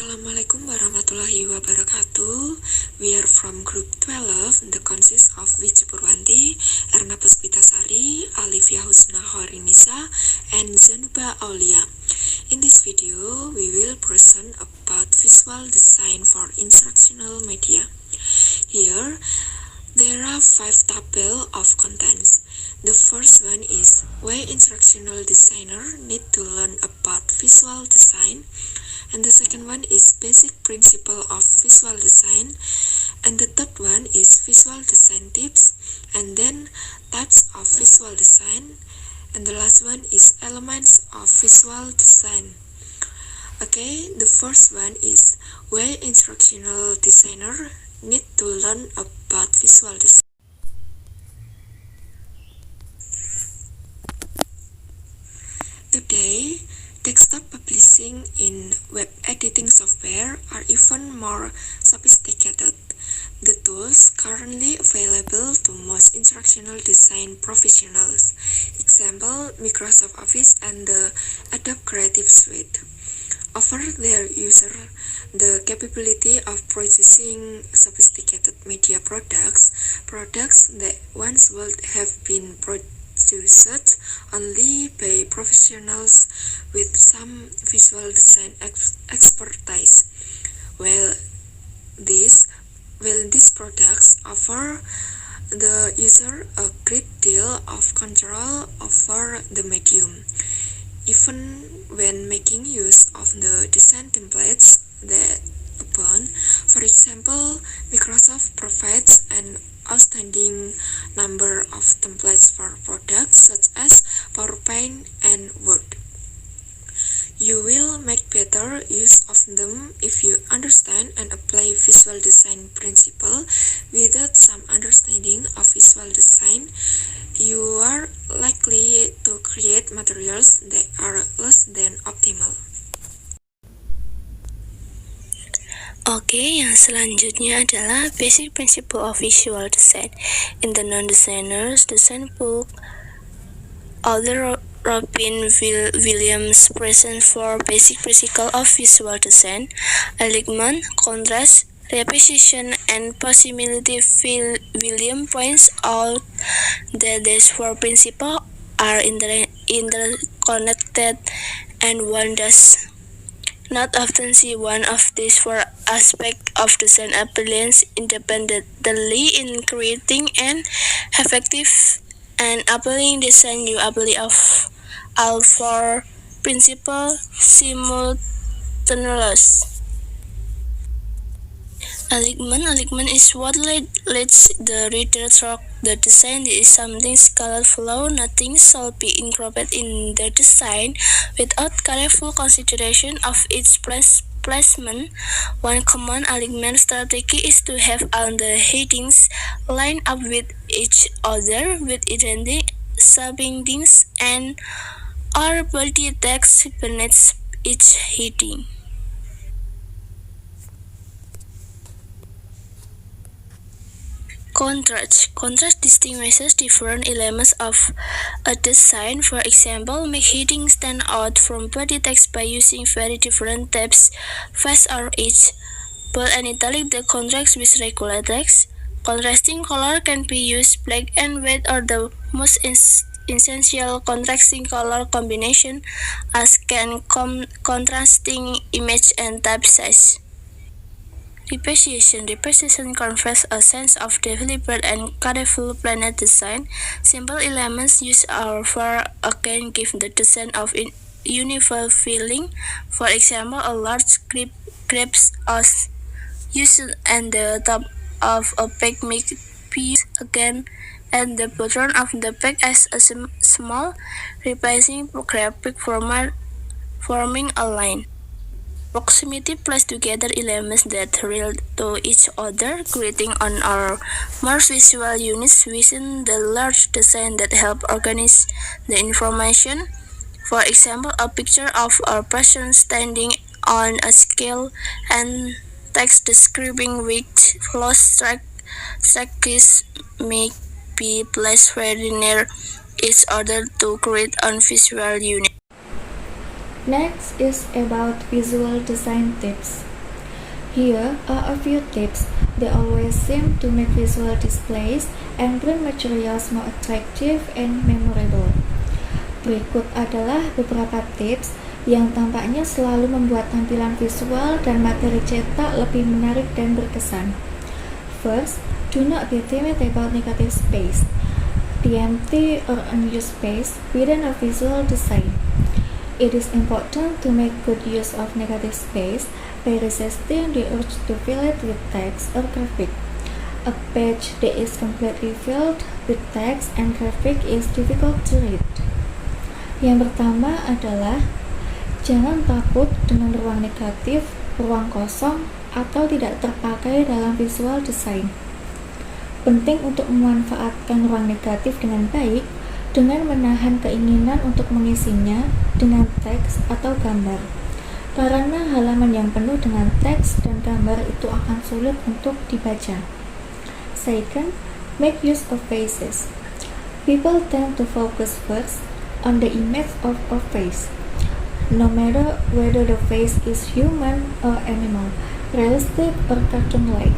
Assalamualaikum warahmatullahi wabarakatuh. We are from group 12 that consists of Wiji Purwanti, Erna Puspitasari, Alifia Husna Horinisa, and Zanuba Aulia. In this video, we will present about visual design for instructional media. Here, there are 5 tables of contents. The first one is why instructional designer need to learn about visual design. And the second one is basic principle of visual design. And the third one is visual design tips. And then types of visual design. And the last one is elements of visual design. Okay, the first one is why instructional designer need to learn about visual design. Today, desktop publishing in web editing software are even more sophisticated. The tools currently available to most instructional design professionals, example Microsoft Office and the Adobe Creative Suite, offer their user the capability of producing sophisticated media products that once would have been produced only by professionals with some visual design expertise. While these products offer the user a great deal of control over the medium, even when making use of the design templates that abound. For example, Microsoft provides an outstanding number of templates for products such as PowerPoint and Word. You will make better use of them if you understand and apply visual design principle. Without some understanding of visual design, you are likely to create materials that are less than optimal. Oke, yang selanjutnya adalah basic principle of visual design. In the non-designer's design book, author Robin Williams presents 4 basic principles of visual design: alignment, contrast, repetition, and possibility. Williams points out that these 4 principles are interconnected, and one does not often see one of these 4 aspects of design appliance independently. In creating an effective and appealing design, you apply of all 4 principles simultaneously. Alignment is what leads the reader through the design. This is something scaled flow. Nothing should be included in the design without careful consideration of its placement. One common alignment strategy is to have all the headings line up with each other with identical subheadings and or body text beneath each heading. Contrast distinguishes different elements of a design. For example, make headings stand out from body text by using very different types, face or edge, bold and italic. The contrast with regular text. Contrasting color can be used black and white or the most essential contrasting color combination, as can contrasting image and type size. Repetition conveys a sense of deliberate and careful planned design. Simple elements used over again give the design of uniform feeling. For example, a large grapes is used at the top of a pack may be used again at the bottom of the pack as a small replacing graphic forming a line. Proximity places together elements that relate to each other, creating an or more visual units within the large design that help organize the information. For example, a picture of a person standing on a scale and text describing which flow staircase may be placed very near each other to create a visual unit. Next is about visual design tips. Here are a few tips. They always seem to make visual displays and print materials more attractive and memorable. Berikut adalah beberapa tips yang tampaknya selalu membuat tampilan visual dan materi cetak lebih menarik dan berkesan. First, do not be timid about negative space. The empty or unused space within a visual design. It is important to make good use of negative space by resisting the urge to fill it with text or graphic. A page that is completely filled with text and graphic is difficult to read. Yang pertama adalah jangan takut dengan ruang negatif, ruang kosong, atau tidak terpakai dalam visual design. Penting untuk memanfaatkan ruang negatif dengan baik dengan menahan keinginan untuk mengisinya dengan teks atau gambar. Karena halaman yang penuh dengan teks dan gambar itu akan sulit untuk dibaca. Second, make use of faces. People tend to focus first on the image of a face, no matter whether the face is human or animal, realistic or cartoon-like.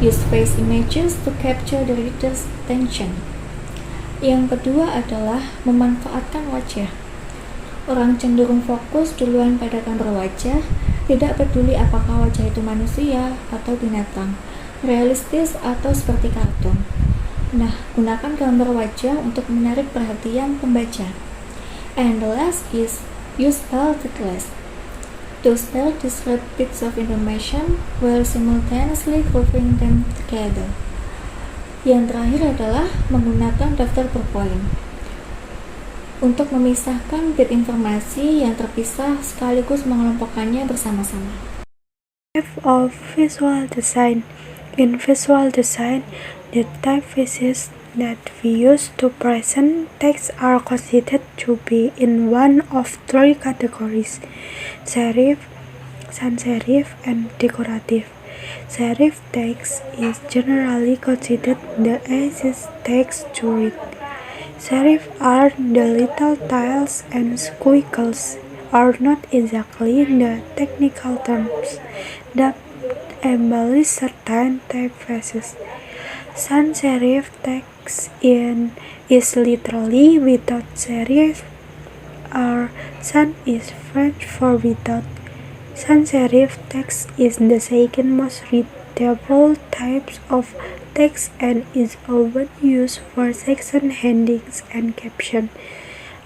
Use face images to capture the reader's attention. Yang kedua adalah memanfaatkan wajah. Orang cenderung fokus duluan pada gambar wajah, tidak peduli apakah wajah itu manusia atau binatang, realistis atau seperti kartun. Nah, gunakan gambar wajah untuk menarik perhatian pembaca. And the last is use bold text. To spell discrete bits of information while simultaneously grouping them together. Yang terakhir adalah menggunakan daftar berpoin untuk memisahkan bit informasi yang terpisah sekaligus mengelompokkannya bersama-sama. Type of visual design. In visual design, the typefaces that we use to present text are considered to be in one of three categories: serif, sans serif, and decorative. Serif text is generally considered the easiest text to read. Serif are the little tiles and squiggles, are not exactly the technical terms that embellish certain typefaces. Sans serif text is literally without serif, or sans is French for without. Sans serif text is the second most readable type of text and is often used for section headings and captions.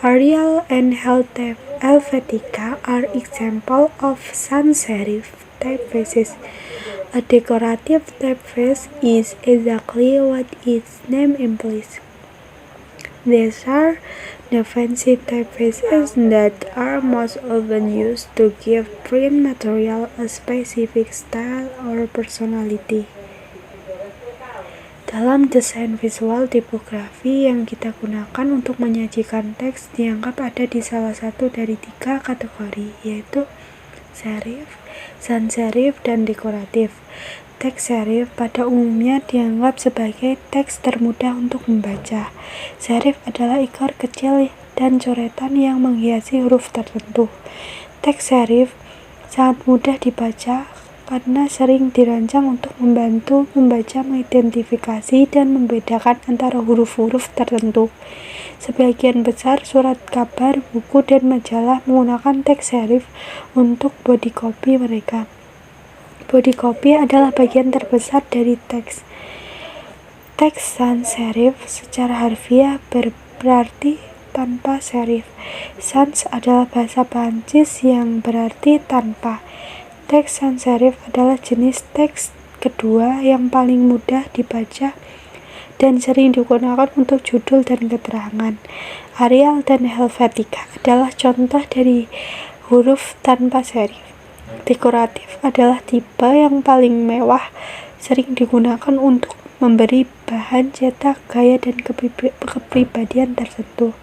Arial and Helvetica are examples of sans serif typefaces. A decorative typeface is exactly what its name implies. These are the fancy typefaces that are most often used to give print material a specific style or personality. Dalam desain visual, tipografi yang kita gunakan untuk menyajikan teks dianggap ada di salah satu dari tiga kategori, yaitu serif, sans serif, dan dekoratif. Teks serif pada umumnya dianggap sebagai teks termudah untuk membaca. Serif adalah ikor kecil dan coretan yang menghiasi huruf tertentu. Teks serif sangat mudah dibaca karena sering dirancang untuk membantu membaca mengidentifikasi dan membedakan antara huruf-huruf tertentu. Sebagian besar surat kabar, buku, dan majalah menggunakan teks serif untuk body copy mereka. Body copy adalah bagian terbesar dari teks. Teks sans serif secara harfiah berarti tanpa serif. Sans adalah bahasa Prancis yang berarti tanpa. Teks sans serif adalah jenis teks kedua yang paling mudah dibaca dan sering digunakan untuk judul dan keterangan. Arial dan Helvetica adalah contoh dari huruf tanpa serif. Dekoratif adalah tipe yang paling mewah, sering digunakan untuk memberi bahan cetak gaya dan kepribadian tertentu.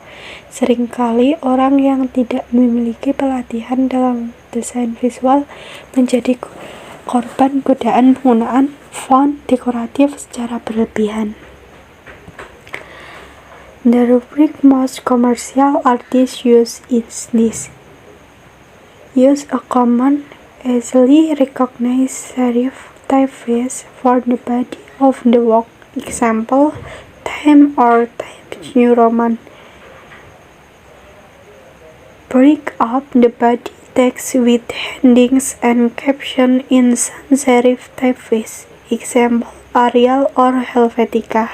Seringkali orang yang tidak memiliki pelatihan dalam desain visual menjadi korban godaan penggunaan font dekoratif secara berlebihan. The rubric most commercial artists use is this: use a common easily recognize serif typeface for the body of the work. Example, Time or Times New Roman. Break up the body text with headings and caption in sans serif typeface. Example, Arial or Helvetica.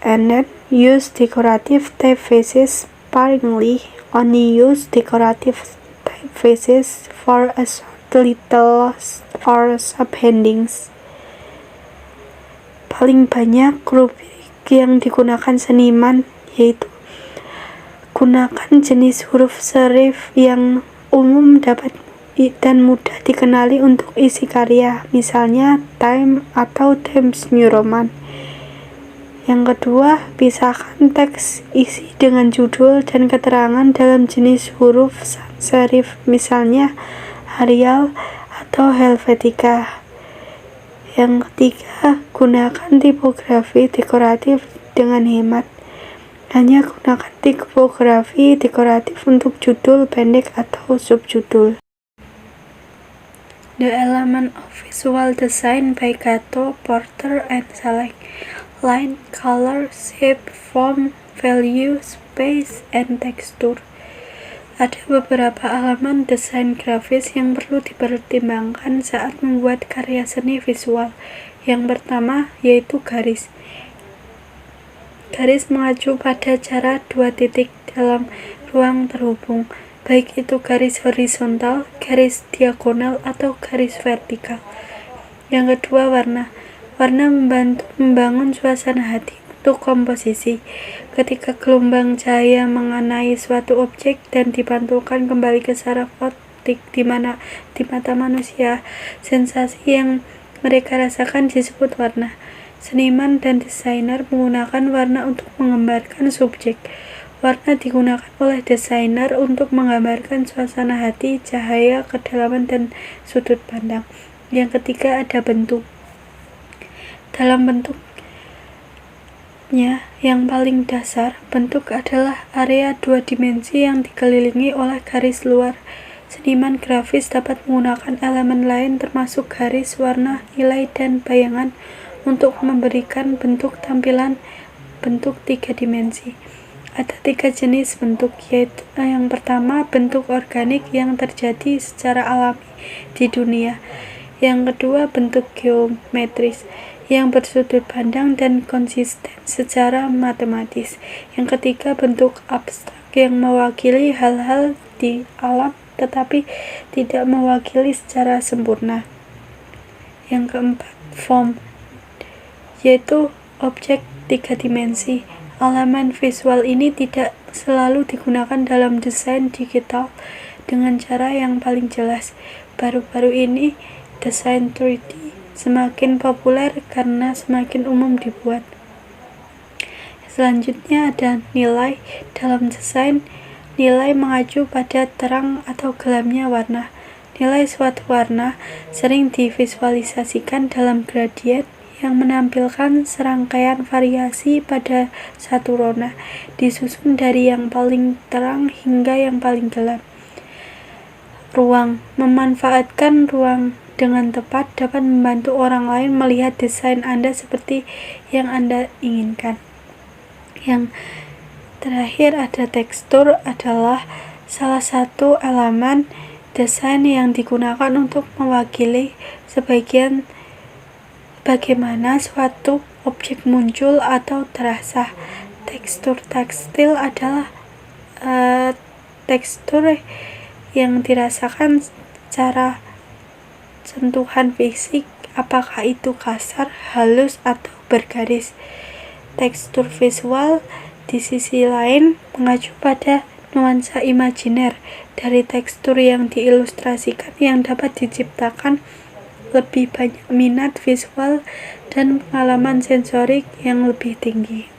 And then use decorative typefaces sparingly. Only use decorative typefaces for a short title or subheadings. Paling banyak rubrik yang digunakan seniman yaitu gunakan jenis huruf serif yang umum dapat dan mudah dikenali untuk isi karya, misalnya Time atau Times New Roman. Yang kedua, pisahkan teks isi dengan judul dan keterangan dalam jenis huruf sans serif, misalnya Arial atau Helvetica. Yang ketiga, gunakan tipografi dekoratif dengan hemat. Hanya gunakan tipografi dekoratif untuk judul pendek atau subjudul. The Element of Visual Design by Cato, Porter, and Select. Line, color, shape, form, value, space, and texture. Ada beberapa elemen desain grafis yang perlu dipertimbangkan saat membuat karya seni visual. Yang pertama yaitu garis. Garis mengacu pada jarak dua titik dalam ruang terhubung, baik itu garis horizontal, garis diagonal, atau garis vertikal. Yang kedua, warna. Warna membantu membangun suasana hati untuk komposisi. Ketika gelombang cahaya mengenai suatu objek dan dipantulkan kembali ke saraf optik di mata manusia, sensasi yang mereka rasakan disebut warna. Seniman dan desainer menggunakan warna untuk menggambarkan subjek. Warna digunakan oleh desainer untuk menggambarkan suasana hati, cahaya, kedalaman, dan sudut pandang. Yang ketiga ada bentuk. Dalam bentuknya yang paling dasar, bentuk adalah area dua dimensi yang dikelilingi oleh garis luar. Seniman grafis dapat menggunakan elemen lain termasuk garis, warna, nilai, dan bayangan untuk memberikan bentuk tampilan bentuk tiga dimensi. Ada tiga jenis bentuk, yaitu yang pertama bentuk organik yang terjadi secara alami di dunia. Yang kedua bentuk geometris yang bersudut pandang dan konsisten secara matematis. Yang ketiga bentuk abstrak yang mewakili hal-hal di alam tetapi tidak mewakili secara sempurna. Yang keempat, form, yaitu objek tiga dimensi. Elemen visual ini tidak selalu digunakan dalam desain digital dengan cara yang paling jelas. Baru-baru ini, desain 3D semakin populer karena semakin umum dibuat. Selanjutnya ada nilai. Dalam desain, nilai mengacu pada terang atau gelapnya warna. Nilai suatu warna sering divisualisasikan dalam gradien yang menampilkan serangkaian variasi pada satu rona, disusun dari yang paling terang hingga yang paling gelap. Ruang. Memanfaatkan ruang dengan tepat dapat membantu orang lain melihat desain Anda seperti yang Anda inginkan. Yang terakhir ada tekstur, adalah salah satu elemen desain yang digunakan untuk mewakili bagaimana suatu objek muncul atau terasa. Tekstur tekstil adalah tekstur yang dirasakan secara sentuhan fisik, apakah itu kasar, halus, atau bergaris. Tekstur visual di sisi lain mengacu pada nuansa imajiner dari tekstur yang diilustrasikan yang dapat diciptakan lebih banyak minat visual dan pengalaman sensorik yang lebih tinggi.